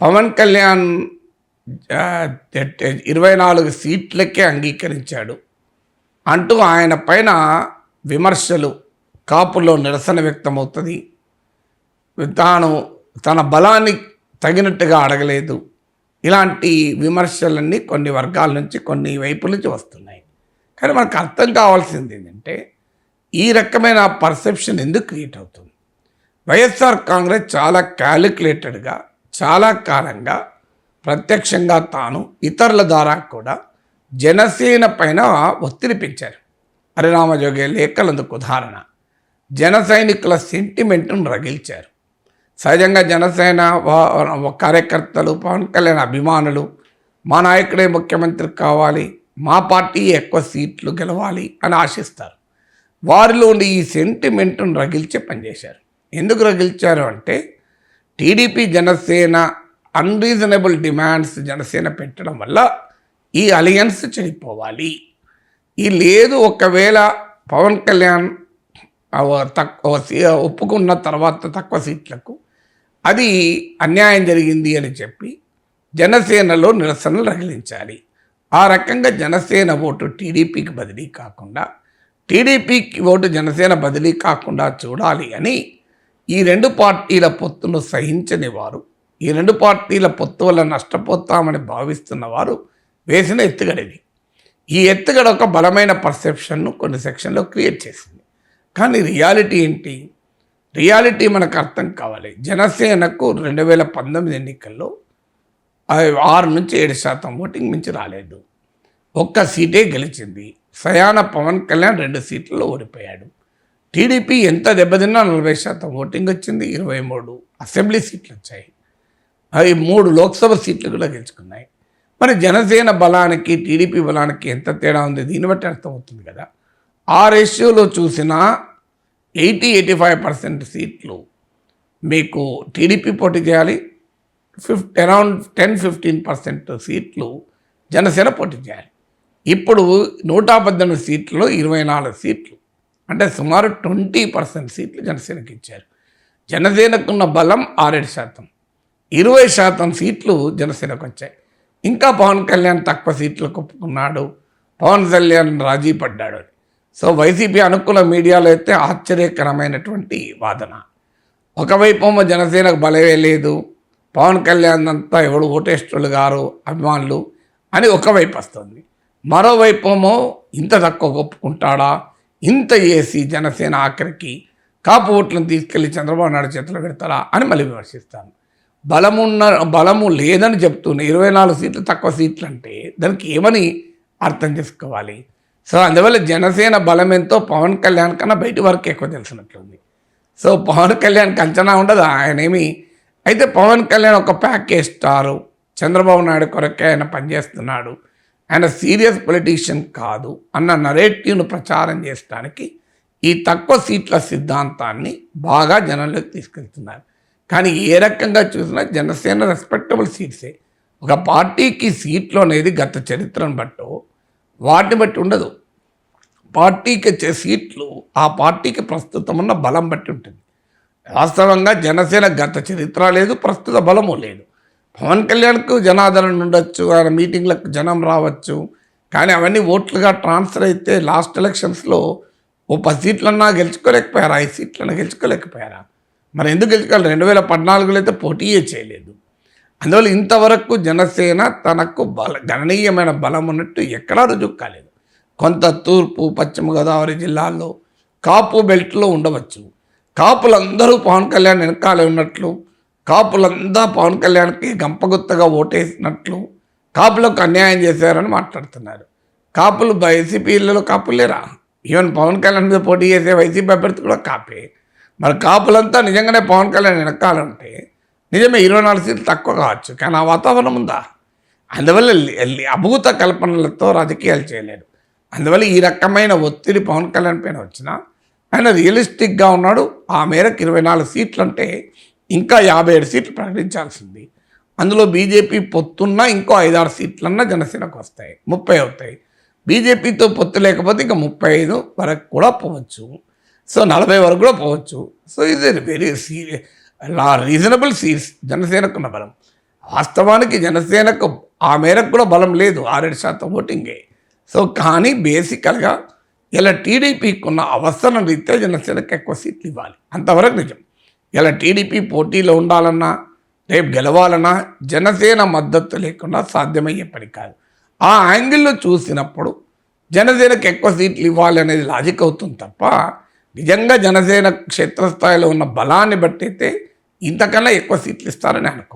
పవన్ కళ్యాణ్ 24 సీట్లకే అంగీకరించాడు అంటూ ఆయన పైన విమర్శలు, కాపుల్లో నిరసన వ్యక్తమవుతుంది. తాను తన బలాన్ని తగినట్టుగా అడగలేదు, ఇలాంటి విమర్శలన్నీ కొన్ని వర్గాల నుంచి, కొన్ని వైపుల నుంచి వస్తున్నాయి. కానీ మనకు అర్థం కావాల్సింది ఏంటంటే, ఈ రకమైన పర్సెప్షన్ ఎందుకు క్రియేట్ అవుతుంది? వైఎస్ఆర్ కాంగ్రెస్ చాలా క్యాలిక్యులేటెడ్గా, చాలా కాలంగా ప్రత్యక్షంగా తాను ఇతరుల ద్వారా కూడా జనసేన పైన ఒత్తిడి పెంచారు. హరిరామజోగి లేఖలు అందుకు ఉదాహరణ. జన సైనికుల సెంటిమెంట్ను రగిల్చారు. సహజంగా జనసేన కార్యకర్తలు, పవన్ కళ్యాణ్ అభిమానులు మా నాయకుడే ముఖ్యమంత్రి కావాలి, మా పార్టీ ఎక్కువ సీట్లు గెలవాలి అని ఆశిస్తారు. వారిలో ఉండి ఈ సెంటిమెంట్ను రగిల్చే పనిచేశారు. ఎందుకు రగిల్చారు అంటే, TDP Janasena unreasonable demands Janasena పెట్టడం వల్ల ఈ అలయన్స్ చెడిపోవాలి. ఈ లేదు, ఒకవేళ పవన్ కళ్యాణ్ ఒప్పుకున్న తర్వాత తక్కువ సీట్లకు అది అన్యాయం జరిగింది అని చెప్పి జనసేనలో నిరసనలు రగిలించాలి. ఆ రకంగా జనసేన ఓటు టీడీపీకి బదిలీ కాకుండా, టీడీపీకి ఓటు జనసేన బదిలీ కాకుండా చూడాలి అని ఈ రెండు పార్టీల పొత్తును సహించని వారు, ఈ రెండు పార్టీల పొత్తు వల్ల నష్టపోతామని భావిస్తున్న వారు వేసిన ఎత్తుగడది. ఈ ఎత్తుగడ ఒక బలమైన పర్సెప్షన్ను కొన్ని సెక్షన్లో క్రియేట్ చేసింది. కానీ రియాలిటీ ఏంటి? రియాలిటీ మనకు అర్థం కావాలి. జనసేనకు 2019 ఎన్నికల్లో 6-7% ఓటింగ్ మించి రాలేదు. ఒక్క సీటే గెలిచింది. సయాన పవన్ కళ్యాణ్ 2 సీట్లలో ఓడిపోయాడు. టీడీపీ ఎంత దెబ్బతిన్నా 40% ఓటింగ్ వచ్చింది. 23 అసెంబ్లీ సీట్లు వచ్చాయి. అవి 3 లోక్సభ సీట్లు కూడా గెలుచుకున్నాయి. మరి జనసేన బలానికి టీడీపీ బలానికి ఎంత తేడా ఉంది? దీన్ని బట్టి అర్థమవుతుంది కదా. ఆ రేషియోలో చూసినా 80-85% సీట్లు మీకు టీడీపీ పోటీ చేయాలి, అరౌండ్ 10-15% సీట్లు జనసేన పోటీ చేయాలి. ఇప్పుడు 118 సీట్లలో 24 సీట్లు అంటే సుమారు 20% సీట్లు జనసేనకి ఇచ్చారు. జనసేనకున్న బలం 6-7%, 20% సీట్లు జనసేనకు వచ్చాయి. ఇంకా పవన్ కళ్యాణ్ తక్కువ సీట్లకు ఒప్పుకున్నాడు, పవన్ కళ్యాణ్ రాజీ పడ్డాడు. సో వైసీపీ అనుకూల మీడియాలో అయితే ఆశ్చర్యకరమైనటువంటి వాదన. ఒకవైపు జనసేనకు బలమే లేదు, పవన్ కళ్యాణ్ అంతా ఎవడు ఓటేస్టులు గారు అభిమానులు అని ఒకవైపు వస్తుంది. మరోవైపు ఇంత తక్కువ ఒప్పుకుంటాడా, ఇంత చేసి జనసేన ఆఖరికి కాపు ఓట్లను తీసుకెళ్లి చంద్రబాబు నాయుడు చేతిలో పెడతారా అని మళ్ళీ విమర్శిస్తాను. బలము లేదని చెప్తున్నా. 24 సీట్లు తక్కువ సీట్లు అంటే దానికి ఏమని అర్థం చేసుకోవాలి? సో అందువల్ల జనసేన బలం ఎంతో పవన్ కళ్యాణ్ కన్నా బయటి వరకు ఎక్కువ తెలిసినట్లుంది. సో పవన్ కళ్యాణ్కి అంచనా ఉండదు ఆయనేమి. అయితే పవన్ కళ్యాణ్ ఒక ప్యాకేజ్ స్టారు, చంద్రబాబు నాయుడు కొరకే ఆయన పనిచేస్తున్నాడు, ఆయన సీరియస్ పొలిటీషియన్ కాదు అన్న నరేటివ్ను ప్రచారం చేయడానికి ఈ తక్కువ సీట్ల సిద్ధాంతాన్ని బాగా జనంలోకి తీసుకెళ్తున్నారు. కానీ ఏ రకంగా చూసినా జనసేన రెస్పెక్టబుల్ సీట్సే. ఒక పార్టీకి సీట్లు అనేది గత చరిత్రను బట్టో వాటిని బట్టి ఉండదు. పార్టీకి వచ్చే సీట్లు ఆ పార్టీకి ప్రస్తుతం ఉన్న బలం బట్టి ఉంటుంది. వాస్తవంగా జనసేన గత చరిత్ర లేదు, ప్రస్తుత బలము లేదు. పవన్ కళ్యాణ్కు జనాదరణ ఉండొచ్చు, ఆయన మీటింగ్లకు జనం రావచ్చు, కానీ అవన్నీ ఓట్లుగా ట్రాన్స్ఫర్ అయితే లాస్ట్ ఎలక్షన్స్లో 10 సీట్లన్నా గెలుచుకోలేకపోయారా, 5 సీట్లన్నా గెలుచుకోలేకపోయారా? మరి ఎందుకు గెలుచుకోవాలి? 2014లో అయితే పోటీయే చేయలేదు. అందువల్ల ఇంతవరకు జనసేన తనకు గణనీయమైన బలం ఉన్నట్టు ఎక్కడా రుజువు కాలేదు. కొంత తూర్పు, పశ్చిమ గోదావరి జిల్లాల్లో కాపు బెల్ట్లో ఉండవచ్చు. కాపులందరూ పవన్ కళ్యాణ్ వెనకాలే ఉన్నట్లు, కాపులంతా పవన్ కళ్యాణ్కి గంపగుత్తగా ఓటేసినట్లు, కాపులకు అన్యాయం చేశారని మాట్లాడుతున్నారు. కాపులు వైసీపీలలో కాపులు లేరా? ఈవెన్ పవన్ కళ్యాణ్ మీద పోటీ చేసే వైసీపీ అభ్యర్థి కూడా కాపే. మరి కాపులంతా నిజంగానే పవన్ కళ్యాణ్ వెనకాలంటే నిజమే 24 సీట్లు తక్కువ కావచ్చు, కానీ ఆ వాతావరణం ఉందా? అందువల్ల అభూత కల్పనలతో రాజకీయాలు చేయలేడు. అందువల్ల ఈ రకమైన ఒత్తిడి పవన్ కళ్యాణ్ పైన వచ్చినా ఆయన రియలిస్టిక్గా ఉన్నాడు. ఆ మేరకు 24 సీట్లు అంటే ఇంకా 57 సీట్లు ప్రకటించాల్సింది. అందులో బీజేపీ పొత్తున్నా ఇంకో 5-6 సీట్లన్నా జనసేనకు వస్తాయి, 30 అవుతాయి. బీజేపీతో పొత్తు లేకపోతే ఇంకా 35 వరకు కూడా పోవచ్చు. సో 40 వరకు కూడా పోవచ్చు. సో ఇది వెరీ రీజనబుల్ సీట్స్ జనసేనకున్న బలం. వాస్తవానికి జనసేనకు ఆ మేరకు కూడా బలం లేదు, 6-7% ఓటింగే. సో కానీ బేసికల్గా ఇలా టీడీపీకి ఉన్న అవసరం రీత్యా జనసేనకు ఎక్కువ సీట్లు ఇవ్వాలి, అంతవరకు నిజం. ఇలా టీడీపీ పోటీలో ఉండాలన్నా, రేపు గెలవాలన్నా జనసేన మద్దతు లేకుండా సాధ్యమయ్యే పని కాదు. ఆ యాంగిల్లో చూసినప్పుడు జనసేనకు ఎక్కువ సీట్లు ఇవ్వాలి అనేది లాజిక్ అవుతుంది తప్ప, నిజంగా జనసేన క్షేత్రస్థాయిలో ఉన్న బలాన్ని బట్టి అయితే ఇంతకన్నా ఎక్కువ సీట్లు ఇస్తారని అనుకో.